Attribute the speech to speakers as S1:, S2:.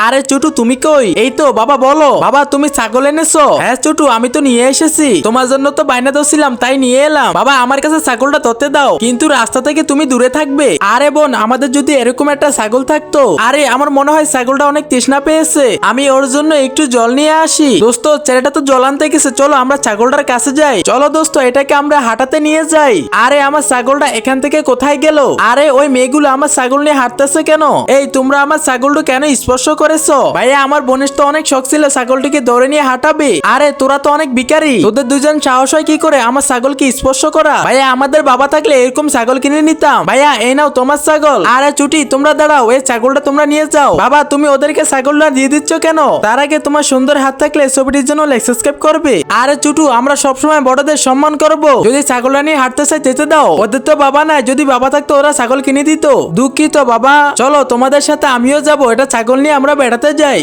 S1: আরে চুটু তুমি কই? এই তো বাবা, বলো বাবা, তুমি ছাগল এনেছো? হ্যাঁ চুটু, আমি তো নিয়ে এসেছি, তোমার জন্য তো বাইনা ধরছিলাম তাই নিয়ে এলাম। বাবা আমার কাছে ছাগলটা ধরতে দাও, কিন্তু রাস্তা থেকে তুমি দূরে থাকবে। আরে বোন, আমাদের যদি এরকম একটা ছাগল থাকতো। আরে আমার মনে হয় ছাগলটা অনেক তৃষ্ণা পেয়েছে, আমি ওর জন্য একটু জল নিয়ে আসি। দোস্ত ছেলেটা তো জল আনতে গেছে, চলো আমরা ছাগলটার কাছে যাই। চলো দোস্ত, এটাকে আমরা হাঁটাতে নিয়ে যাই। আরে আমার ছাগলটা এখান থেকে কোথায় গেল? আরে ওই মেয়েগুলো আমার ছাগল নিয়ে হাঁটতেছে কেন? এই তোমরা আমার ছাগলটা কেন স্পর্শ করেছো? ভাইয়া আমার বোনের তো অনেক শখ ছিল ছাগলটিকে ধরে নিয়ে হাঁটাবে। আরে তোরা তো অনেক ভিখারি, তোদের দুজন সাহস হয় কি করে আমার ছাগলকে স্পর্শ করা? ভাইয়া আমাদের বাবা থাকলে এরকম ছাগল কিনে নিতাম। ভাইয়া এই নাও তোমার ছাগল। আরে চুটি তোমরা দাঁড়াও, এই ছাগলটা তোমরা নিয়ে যাও। বাবা তুমি ওদেরকে ছাগলটা দিয়ে দিচ্ছ কেন? তার আগে তোমার সুন্দর হাত থাকলে ছবিটির জন্য লাইক সাবস্ক্রাইব করবে। আরে চুটু আমরা সবসময় বড়দের সম্মান করব, যদি ছাগলটা নিয়ে হাঁটতে চাই যেতে দাও। ওদের তো বাবা নাই, যদি বাবা থাকতো ওরা ছাগল কিনে দিত। দুঃখিত বাবা, চলো তোমাদের সাথে আমিও যাব, এটা ছাগল নিয়ে আমরা বেড়াতে যাই।